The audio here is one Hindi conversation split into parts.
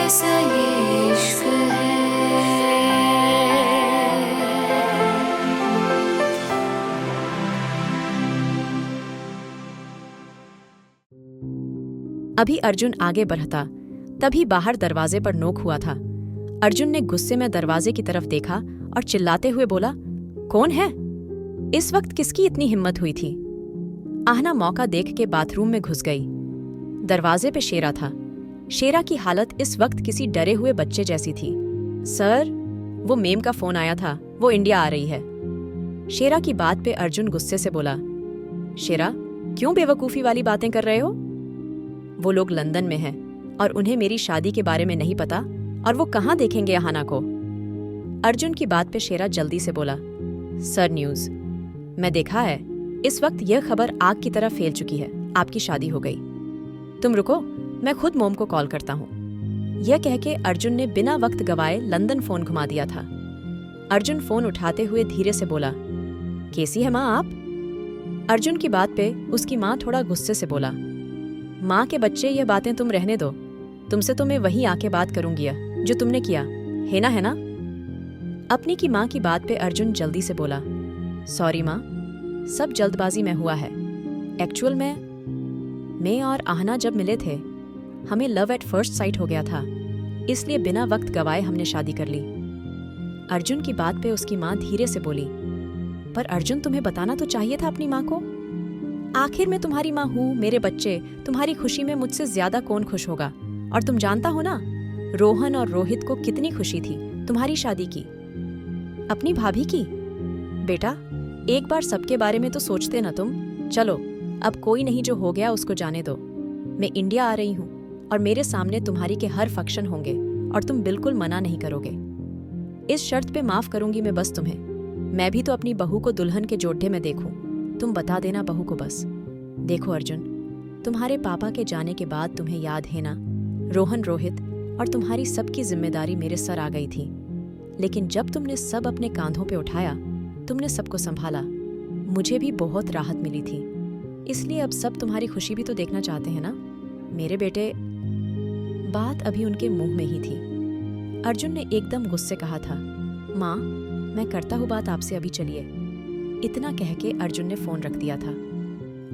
कैसा ये इश्क है। अभी अर्जुन आगे बढ़ता तभी बाहर दरवाजे पर नोक हुआ था। अर्जुन ने गुस्से में दरवाजे की तरफ देखा और चिल्लाते हुए बोला, कौन है? इस वक्त किसकी इतनी हिम्मत हुई थी? आहना मौका देख के बाथरूम में घुस गई। दरवाजे पे शेरा था। शेरा की हालत इस वक्त किसी डरे हुए बच्चे जैसी थी। सर, वो मेम का फोन आया था, वो इंडिया आ रही है। शेरा की बात पे अर्जुन गुस्से से बोला, शेरा, क्यों बेवकूफ़ी वाली बातें कर रहे हो? वो लोग लंदन में हैं और उन्हें मेरी शादी के बारे में नहीं पता, और वो कहाँ देखेंगे आहना को? अर्जुन की बात पे शेरा जल्दी से बोला, सर, न्यूज़ मैं देखा है, इस वक्त यह खबर आग की तरह फैल चुकी है, आपकी शादी हो गई। तुम रुको, मैं खुद मोम को कॉल करता हूँ। यह कह के अर्जुन ने बिना वक्त गवाए लंदन फोन घुमा दिया था। अर्जुन फोन उठाते हुए धीरे से बोला, कैसी है माँ आप? अर्जुन की बात पे उसकी माँ थोड़ा गुस्से से बोला, माँ के बच्चे, ये बातें तुम रहने दो। तुमसे तो मैं वहीं आके बात करूंगी जो तुमने किया है ना? अपनी की माँ की बात पे अर्जुन जल्दी से बोला, सॉरी माँ, सब जल्दबाजी में हुआ है। एक्चुअल में मैं और आहना जब मिले थे, हमें लव एट फर्स्ट साइट हो गया था, इसलिए बिना वक्त गवाए हमने शादी कर ली। अर्जुन की बात पे उसकी माँ धीरे से बोली, पर अर्जुन, तुम्हें बताना तो चाहिए था अपनी माँ को। आखिर मैं तुम्हारी माँ हूँ, मेरे बच्चे, तुम्हारी खुशी में मुझसे ज्यादा कौन खुश होगा? और तुम जानता हो ना, रोहन और रोहित को कितनी खुशी थी तुम्हारी शादी की, अपनी भाभी की। बेटा, एक बार सबके बारे में तो सोचते ना तुम। चलो, अब कोई नहीं, जो हो गया उसको जाने दो। मैं इंडिया आ रही हूँ और मेरे सामने तुम्हारी के हर फंक्शन होंगे और तुम बिल्कुल मना नहीं करोगे। इस शर्त पे माफ करूंगी मैं बस तुम्हें। मैं भी तो अपनी बहू को दुल्हन के जोड़े में देखूं। तुम बता देना बहू को बस। देखो अर्जुन, तुम्हारे पापा के जाने के बाद तुम्हें याद है ना, रोहन, रोहित और तुम्हारी सबकी जिम्मेदारी मेरे सर आ गई थी। लेकिन जब तुमने सब अपने कांधों पे उठाया, तुमने सबको संभाला, मुझे भी बहुत राहत मिली थी। इसलिए अब सब तुम्हारी खुशी भी तो देखना चाहते हैं ना मेरे बेटे। बात अभी उनके मुंह में ही थी। अर्जुन ने एकदम गुस्से कहा था, माँ, मैं करता हूँ बात आपसे, अभी चलिए। इतना कह के अर्जुन ने फोन रख दिया था।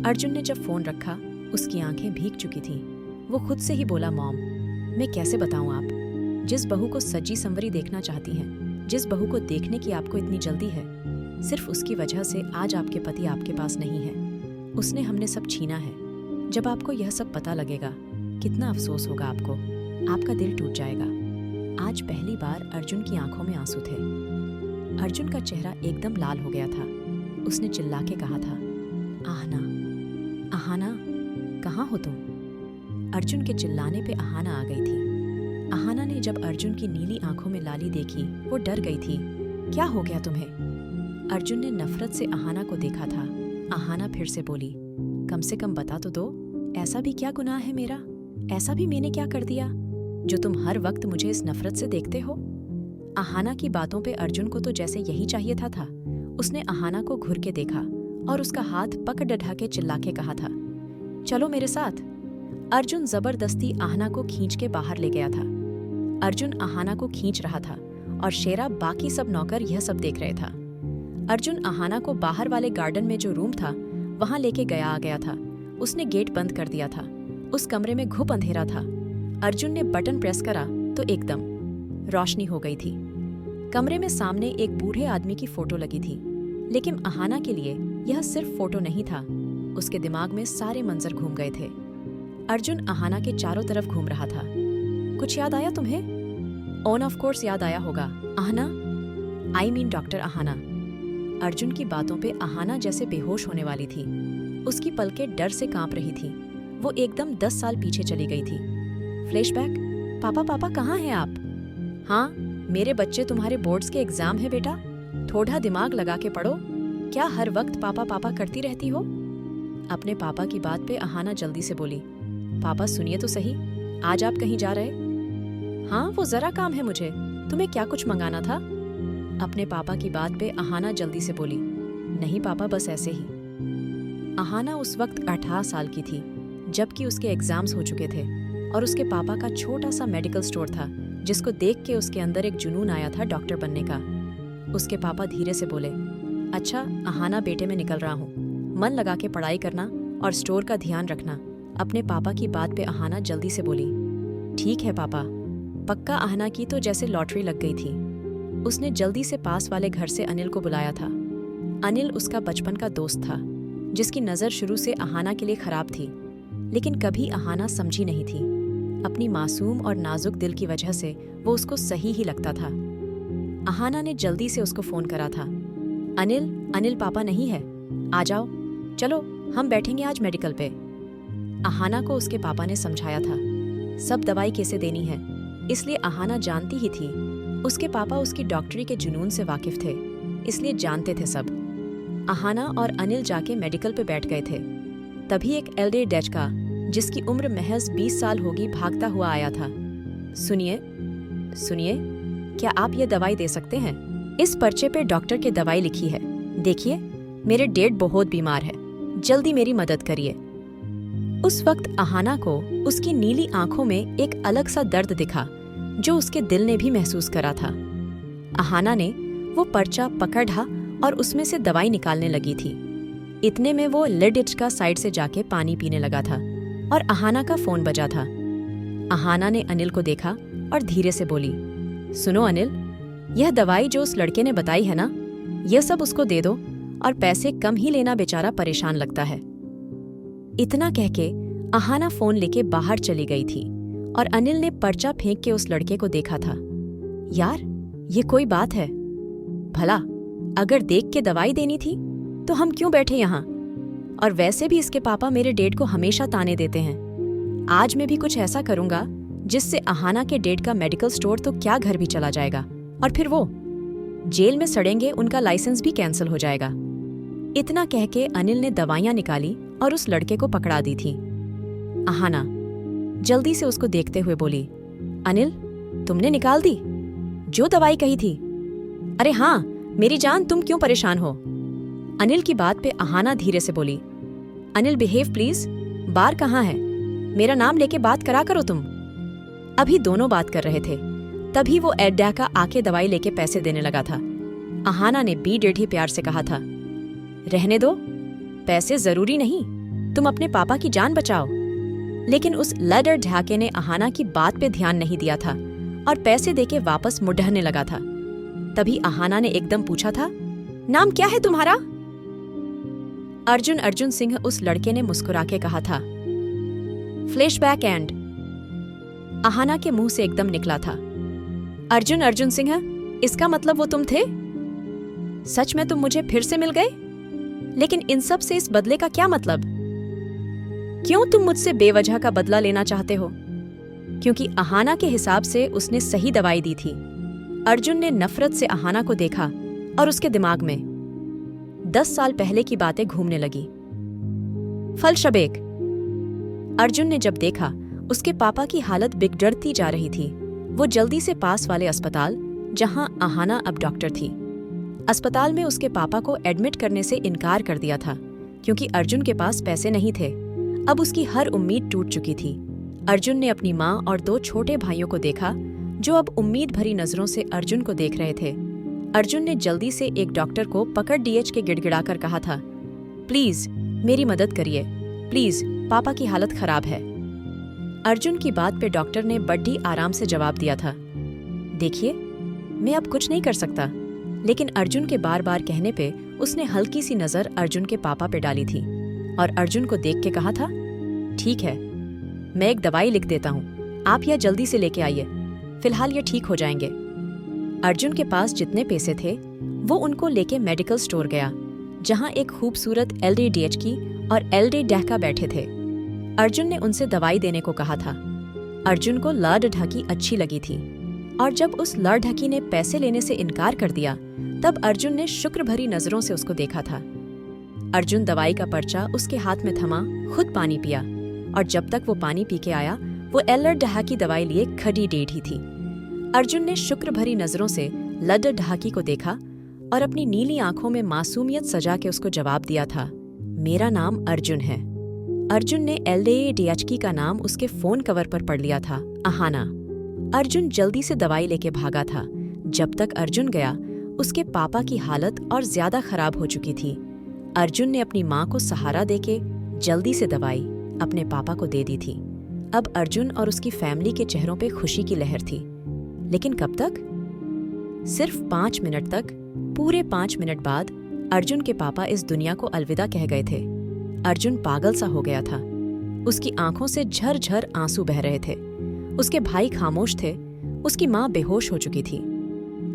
अर्जुन ने जब फोन रखा, उसकी आंखें भीग चुकी थीं। वो खुद से ही बोला, मॉम, मैं कैसे बताऊं आप, जिस बहू को सजी संवरी देखना चाहती हैं, जिस बहू को देखने की आपको इतनी जल्दी है, सिर्फ उसकी वजह से आज आपके पति आपके पास नहीं है। उसने हमने सब छीना है। जब आपको यह सब पता लगेगा, कितना अफसोस होगा आपको, आपका दिल टूट जाएगा। आज पहली बार अर्जुन की आंखों में आंसू थे। अर्जुन का चेहरा एकदम लाल हो गया था। उसने चिल्ला के कहा था, आहना, आहना, कहाँ हो तुम? अर्जुन के चिल्लाने पे आहना आ गई थी। आहना ने जब अर्जुन की नीली आंखों में लाली देखी, वो डर गई थी। क्या हो गया तुम्हें? अर्जुन ने नफरत से आहना को देखा था। आहना फिर से बोली, कम से कम बता तो दो, ऐसा भी क्या गुनाह है मेरा? ऐसा भी मैंने क्या कर दिया जो तुम हर वक्त मुझे इस नफरत से देखते हो? आहना की बातों पे अर्जुन को तो जैसे यही चाहिए था। उसने आहना को घुर के देखा और उसका हाथ पकड़ ढा के चिल्ला के कहा था, चलो मेरे साथ। अर्जुन जबरदस्ती आहना को खींच के बाहर ले गया था। अर्जुन आहना को खींच रहा था और शेरा, बाकी सब नौकर यह सब देख रहे था। अर्जुन आहना को बाहर वाले गार्डन में जो रूम था, वहां लेके आ गया था। उसने गेट बंद कर दिया था। उस कमरे में घुप अंधेरा था। अर्जुन ने बटन प्रेस करा तो एकदम रोशनी हो गई थी। कमरे में सामने एक बूढ़े आदमी की फोटो लगी थी, लेकिन आहना के लिए यह सिर्फ फोटो नहीं था। उसके दिमाग में सारे मंजर घूम गए थे। अर्जुन आहना के चारों तरफ घूम रहा था। कुछ याद आया तुम्हें? ऑन ऑफ कोर्स याद आया होगा। Aahna, I mean doctor Aahna. Arjun की बातों पे आहना जैसे बेहोश होने वाली थी। उसकी पलकें डर से कांप रही थी। वो एकदम 10 साल पीछे चली गई थी। फ्लैशबैक, पापा पापा कहाँ हैं आप? हाँ, मेरे बच्चे, तुम्हारे बोर्ड्स के एग्जाम है बेटा, थोड़ा दिमाग लगा के पढ़ो। क्या हर वक्त पापा पापा करती रहती हो? अपने पापा की बात पे आहना जल्दी से बोली, पापा सुनिए तो सही, आज आप कहीं जा रहे? हाँ, वो जरा काम है मुझे। तुम्हें क्या कुछ मंगाना था? अपने पापा की बात पे आहना जल्दी से बोली, नहीं पापा, बस ऐसे ही। आहना उस वक्त 18 साल की थी, जबकि उसके एग्जाम्स हो चुके थे। और उसके पापा का छोटा सा मेडिकल स्टोर था जिसको देख के उसके अंदर एक जुनून आया था डॉक्टर बनने का। उसके पापा धीरे से बोले, अच्छा अहाना बेटे, मैं निकल रहा हूँ, मन लगा के पढ़ाई करना और स्टोर का ध्यान रखना। अपने पापा की बात पे अहाना जल्दी से बोली, ठीक है पापा। पक्का अहाना की तो जैसे लॉटरी लग गई थी। उसने जल्दी से पास वाले घर से अनिल को बुलाया था। अनिल उसका बचपन का दोस्त था जिसकी नज़र शुरू से अहाना के लिए खराब थी, लेकिन कभी अहाना समझी नहीं थी। अपनी मासूम और नाजुक दिल की वजह से वो उसको सही ही लगता था। अहाना ने जल्दी से उसको फ़ोन करा था। अनिल पापा नहीं है, आ जाओ, चलो हम बैठेंगे आज मेडिकल पे। अहाना को उसके पापा ने समझाया था सब दवाई कैसे देनी है, इसलिए अहाना जानती ही थी। उसके पापा उसकी डॉक्टरी के जुनून से वाकिफ थे, इसलिए जानते थे सब। अहाना और अनिल जाके मेडिकल पे बैठ गए थे। तभी एक एल्डर डेचका जिसकी उम्र महज 20 साल होगी भागता हुआ आया था। सुनिए, क्या आप ये दवाई दे सकते हैं? इस पर्चे पे डॉक्टर की दवाई लिखी है। देखिए, मेरे डैड बहुत बीमार है, जल्दी मेरी मदद करिए। उस वक्त अहाना को उसकी नीली आंखों में एक अलग सा दर्द दिखा जो उसके दिल ने भी महसूस करा था। अहाना ने वो पर्चा पकड़ा और उसमें से दवाई निकालने लगी थी। इतने में वो लिडिच का साइड से जाके पानी पीने लगा था और अहाना का फोन बजा था। अहाना ने अनिल को देखा और धीरे से बोली, सुनो अनिल, यह दवाई जो उस लड़के ने बताई है ना, यह सब उसको दे दो और पैसे कम ही लेना, बेचारा परेशान लगता है। इतना कह के अहाना फोन लेके बाहर चली गई थी और अनिल ने पर्चा फेंक के उस लड़के को देखा था। यार, ये कोई बात है? भला अगर देख के दवाई देनी थी तो हम क्यों बैठे यहाँ? और वैसे भी इसके पापा मेरे डैड को हमेशा ताने देते हैं। आज मैं भी कुछ ऐसा करूंगा जिससे अहाना के डैड का मेडिकल स्टोर तो क्या घर भी चला जाएगा और फिर वो जेल में सड़ेंगे, उनका लाइसेंस भी कैंसिल हो जाएगा। इतना कह के अनिल ने दवाइयां निकाली और उस लड़के को पकड़ा दी थी। अहाना जल्दी से उसको देखते हुए बोली, अनिल, तुमने निकाल दी जो दवाई कही थी? अरे हाँ मेरी जान, तुम क्यों परेशान हो? अनिल की बात पे अहाना धीरे से बोली, अनिल बिहेव प्लीज, बार कहाँ है? मेरा नाम लेके बात करा करो तुम। अभी दोनों बात कर रहे थे, तभी वो एड्डा आके दवाई लेके पैसे देने लगा था। अहाना ने डेढ़ी प्यार से कहा था, रहने दो, पैसे जरूरी नहीं, तुम अपने पापा की जान बचाओ। लेकिन उस लडर ढाके ने अहाना की बात पे ध्यान नहीं दिया था और पैसे देके वापस मुड़ने लगा था। तभी अहाना ने एकदम पूछा था, नाम क्या है तुम्हारा? अर्जुन सिंह, उस लड़के ने मुस्कुरा के कहा था। फ्लैशबैक एंड अहाना के मुंह से एकदम निकला था, अर्जुन सिंह, इसका मतलब वो तुम थे? सच में तुम मुझे फिर से मिल गए? लेकिन इन सब से इस बदले का क्या मतलब? क्यों तुम मुझसे बेवजह का बदला लेना चाहते हो? क्योंकि अहाना के हिसाब से उसने सही दवाई दी थी। अर्जुन ने नफरत से अहाना को देखा और उसके दिमाग में 10 साल पहले की बातें घूमने लगी। फलशबेक अर्जुन ने जब देखा उसके पापा की हालत बिगड़ती जा रही थी, वो जल्दी से पास वाले अस्पताल, जहां अहाना अब डॉक्टर थी, अस्पताल में उसके पापा को एडमिट करने से इनकार कर दिया था क्योंकि अर्जुन के पास पैसे नहीं थे। अब उसकी हर उम्मीद टूट चुकी थी। अर्जुन ने अपनी माँ और 2 छोटे भाइयों को देखा जो अब उम्मीद भरी नजरों से अर्जुन को देख रहे थे। अर्जुन ने जल्दी से एक डॉक्टर को पकड़ डीएच के गिड़गिड़ाकर कहा था, प्लीज मेरी मदद करिए, प्लीज पापा की हालत खराब है। अर्जुन की बात पे डॉक्टर ने बड़ी आराम से जवाब दिया था, देखिए मैं अब कुछ नहीं कर सकता। लेकिन अर्जुन के बार बार कहने पे उसने हल्की सी नजर अर्जुन के पापा पे डाली थी और अर्जुन को देख के कहा था, ठीक है, मैं एक दवाई लिख देता हूँ, आप यह जल्दी से लेके आइए, फिलहाल ये ठीक हो जाएंगे। अर्जुन के पास जितने पैसे थे वो उनको लेके मेडिकल स्टोर गया, जहाँ एक खूबसूरत एलडीडीएचकी और एलडी डहका बैठे थे। अर्जुन ने उनसे दवाई देने को कहा था। अर्जुन को लड़ ढकी अच्छी लगी थी और जब उस लड़ ढकी ने पैसे लेने से इनकार कर दिया तब अर्जुन ने शुक्र भरी नजरों से उसको देखा था। अर्जुन दवाई का पर्चा उसके हाथ में थमा खुद पानी पिया और जब तक वो पानी पी के आया वो एल्लर डहा की दवाई लिए खड़ी डेढ़ी थी। अर्जुन ने शुक्र भरी नजरों से लड्डर ढाकी को देखा और अपनी नीली आंखों में मासूमियत सजा के उसको जवाब दिया था, मेरा नाम अर्जुन है। अर्जुन ने LDADHK का नाम उसके फोन कवर पर पढ़ लिया था, अहाना। अर्जुन जल्दी से दवाई लेके भागा था। जब तक अर्जुन गया, उसके पापा की हालत और ज्यादा खराब हो चुकी थी। अर्जुन ने अपनी माँ को सहारा देके जल्दी से दवाई अपने पापा को दे दी थी। अब अर्जुन और उसकी फैमिली के चेहरों पे खुशी की लहर थी। लेकिन कब तक? सिर्फ 5 मिनट तक। पूरे 5 मिनट बाद अर्जुन के पापा इस दुनिया को अलविदा कह गए थे। अर्जुन पागल सा हो गया था। उसकी आंखों से झरझर आंसू बह रहे थे। उसके भाई खामोश थे। उसकी माँ बेहोश हो चुकी थी।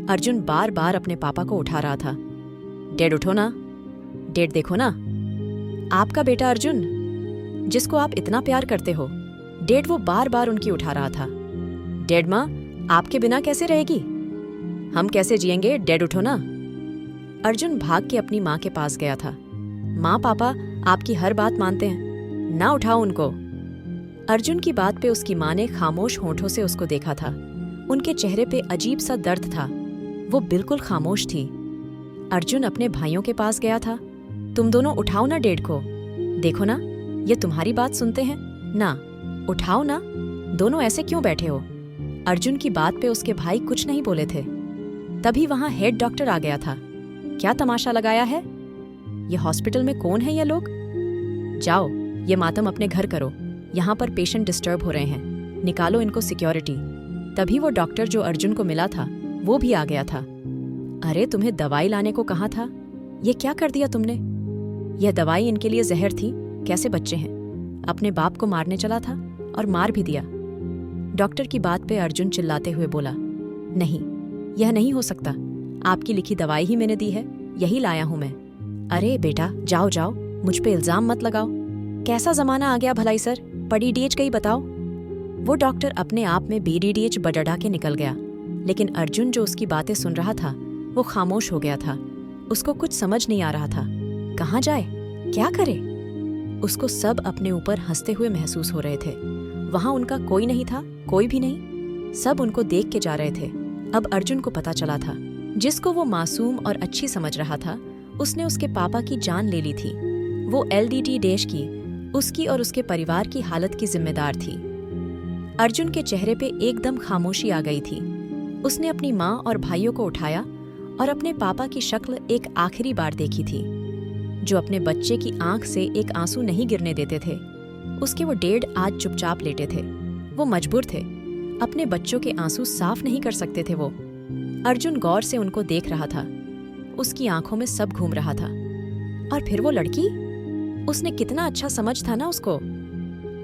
अर्जुन बार बार अपने पापा को उठा रहा था। डैड उठो ना, डैड देखो ना, आपका बेटा अर्जुन, जिसको आप इतना प्यार करते हो। डैड वो बार बार उनकी उठा रहा था। डैड माँ आपके बिना कैसे रहेगी? हम कैसे जिएंगे? डैड उठो ना। अर्जुन भाग के अपनी माँ के पास गया था। माँ पापा आपकी हर बात मानते हैं, ना उठाओ उनको। अर्जुन की बात पे उसकी माँ ने खामोश होंठों से उसको देखा था। उनके चेहरे पे अजीब सा दर्द था। वो बिल्कुल खामोश थी। अर्जुन अपने भाइयों के पास गया था। तुम दोनों उठाओ ना डैड को। देखो ना, ये तुम्हारी बात सुनते हैं ना, उठाओ ना। दोनों ऐसे क्यों बैठे हो? अर्जुन की बात पे उसके भाई कुछ नहीं बोले थे। तभी वहां हेड डॉक्टर आ गया था। क्या तमाशा लगाया है? ये हॉस्पिटल में कौन है ये लोग? जाओ, ये मातम अपने घर करो। यहाँ पर पेशेंट डिस्टर्ब हो रहे हैं। निकालो इनको सिक्योरिटी। तभी वो डॉक्टर जो अर्जुन को मिला था वो भी आ गया था। अरे तुम्हें दवाई लाने को कहा था, ये क्या कर दिया तुमने? यह दवाई इनके लिए जहर थी। कैसे बच्चे हैं? अपने बाप को मारने चला था और मार भी दिया। डॉक्टर की बात पे अर्जुन चिल्लाते हुए बोला, नहीं, यह नहीं हो सकता। आपकी लिखी दवाई ही मैंने दी है, यही लाया हूं मैं। अरे बेटा जाओ जाओ, मुझ पे इल्जाम मत लगाओ। कैसा जमाना आ गया भलाई सर, पड़ी डीएच गई बताओ। वो डॉक्टर अपने आप में BDDH बडड़ा के निकल गया। लेकिन अर्जुन जो उसकी बातें सुन रहा था वो खामोश हो गया था। उसको कुछ समझ नहीं आ रहा था। कहाँ जाए, क्या करे? उसको सब अपने ऊपर हंसते हुए महसूस हो रहे थे। वहां उनका कोई नहीं था, कोई भी नहीं। सब उनको देख के जा रहे थे। अब अर्जुन को पता चला था, जिसको वो मासूम और अच्छी समझ रहा था, उसने उसके पापा की जान ले ली थी। वो LDADHK की, उसकी और उसके परिवार की हालत की जिम्मेदार थी। अर्जुन के चेहरे पे एकदम खामोशी आ गई थी। उसने अपनी माँ और भाइयों को उठाया और अपने पापा की शक्ल एक आखिरी बार देखी थी, जो अपने बच्चे की आंख से एक आंसू नहीं गिरने देते थे। उसके वो डैड आज चुपचाप लेटे थे। वो मजबूर थे, अपने बच्चों के आंसू साफ नहीं कर सकते थे वो। अर्जुन गौर से उनको देख रहा था। उसकी आंखों में सब घूम रहा था। और फिर वो लड़की, उसने कितना अच्छा समझ था ना उसको।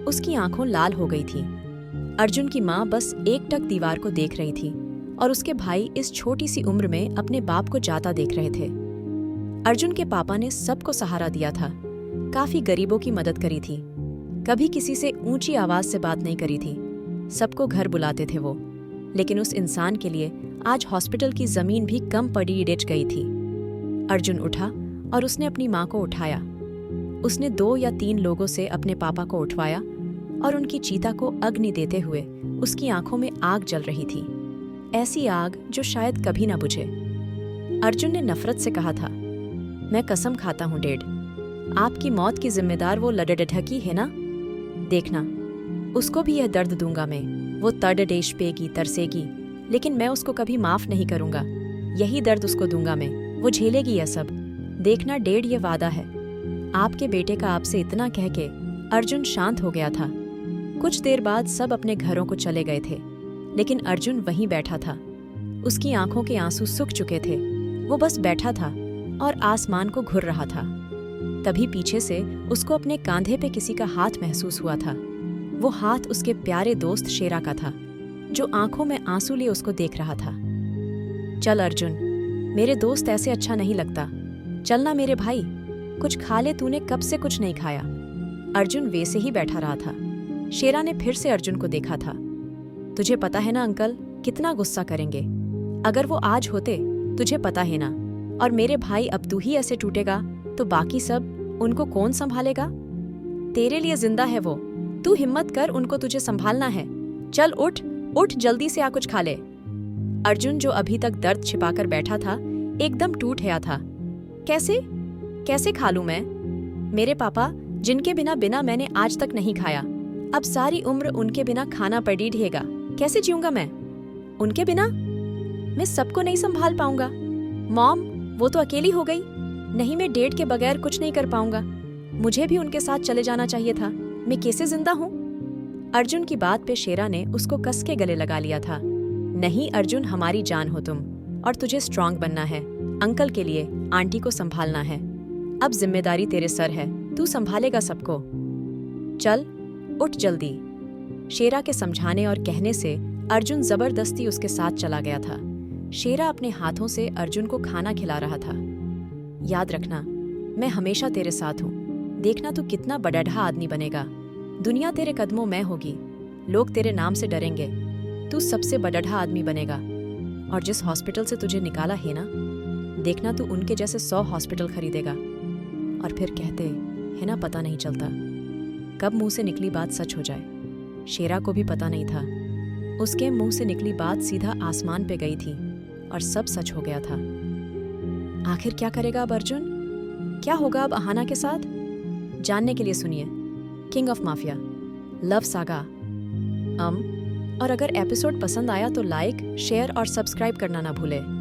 उसकी आंखों लाल हो गई थी। अर्जुन की माँ बस एकटक दीवार को देख रही थी और उसके भाई इस छोटी सी उम्र में अपने बाप को जाता देख रहे थे। अर्जुन के पापा ने सबको सहारा दिया था। काफी गरीबों की मदद करी थी। कभी किसी से ऊंची आवाज से बात नहीं करी थी। सबको घर बुलाते थे वो। लेकिन उस इंसान के लिए आज हॉस्पिटल की जमीन भी कम पड़ी डिच गई थी। अर्जुन उठा और उसने अपनी माँ को उठाया। उसने 2 या 3 लोगों से अपने पापा को उठवाया और उनकी चीता को अग्नि देते हुए उसकी आंखों में आग जल रही थी, ऐसी आग जो शायद कभी ना बुझे। अर्जुन ने नफरत से कहा था, मैं कसम खाता हूँ डैड, आपकी मौत की जिम्मेदार वो LDADHK है ना? देखना, उसको भी यह दर्द दूंगा मैं। वो तड़डेश पेगी, तरसेगी, लेकिन मैं उसको कभी माफ नहीं करूंगा। यही दर्द उसको दूंगा मैं, वो झेलेगी यह सब। देखना डैड, ये वादा है। आपके बेटे का आपसे इतना कह के अर्जुन शांत हो गया था। कुछ देर बाद सब अपने घरों को चले गए थे, लेकिन अर्जुन वहीं बैठा था। उसकी आंखों के आंसू सूख चुके थे। वो बस बैठा था और आसमान को घूर रहा था। तभी पीछे से उसको अपने कांधे पे किसी का हाथ महसूस हुआ था। वो हाथ उसके प्यारे दोस्त शेरा का था, जो आंखों में आंसू लिए उसको देख रहा था। चल अर्जुन, मेरे दोस्त ऐसे अच्छा नहीं लगता। चलना मेरे भाई, कुछ खा ले, तूने कब से कुछ नहीं खाया। अर्जुन वैसे ही बैठा रहा था। शेरा ने फिर से अर्जुन को देखा था। तुझे पता है ना अंकल, कितना गुस्सा करेंगे। अगर वो आज होते, तुझे पता है ना। और मेरे भाई, अब तू ही ऐसे टूटेगा तो बाकी सब, उनको कौन संभालेगा? तेरे लिए जिंदा है वो, तू हिम्मत कर, उनको तुझे संभालना है। चल उठ उठ, जल्दी से आ कुछ खा ले। अर्जुन, जो अभी तक दर्द छिपाकर बैठा था, एकदम टूट गया था। कैसे कैसे खा लूं मैं? मेरे पापा, जिनके बिना बिना मैंने आज तक नहीं खाया। अब सारी उम्र उनके बिना खाना पड़ी रहेगा। कैसे जीऊंगा मैं उनके बिना? मैं सबको नहीं संभाल पाऊंगा। मॉम, वो तो अकेली हो गई। नहीं, मैं डेट के बगैर कुछ नहीं कर पाऊंगा। मुझे भी उनके साथ चले जाना चाहिए था। मैं कैसे जिंदा हूँ? अर्जुन की बात पे शेरा ने उसको कस के गले लगा लिया था। नहीं अर्जुन, हमारी जान हो तुम, और तुझे स्ट्रांग बनना है। अंकल के लिए आंटी को संभालना है। अब जिम्मेदारी तेरे सर है, तू संभालेगा सबको। चल उठ जल्दी। शेरा के समझाने और कहने से अर्जुन जबरदस्ती उसके साथ चला गया था। शेरा अपने हाथों से अर्जुन को खाना खिला रहा था। याद रखना, मैं हमेशा तेरे साथ हूँ। देखना तू कितना बड़ढ़ा आदमी बनेगा। दुनिया तेरे कदमों में होगी। लोग तेरे नाम से डरेंगे। तू सबसे बड़ढ़ा आदमी बनेगा। और जिस हॉस्पिटल से तुझे निकाला है ना, देखना तू उनके जैसे 100 हॉस्पिटल खरीदेगा। और फिर कहते है ना, पता नहीं चलता कब मुंह से निकली बात सच हो जाए। शेरा को भी पता नहीं था। उसके मुंह से निकली बात सीधा आसमान पे गई थी और सब सच हो गया था। आखिर क्या करेगा अब अर्जुन? क्या होगा अब अहाना के साथ? जानने के लिए सुनिए king of mafia love saga. और अगर एपिसोड पसंद आया तो लाइक, शेयर और सब्सक्राइब करना ना भूले।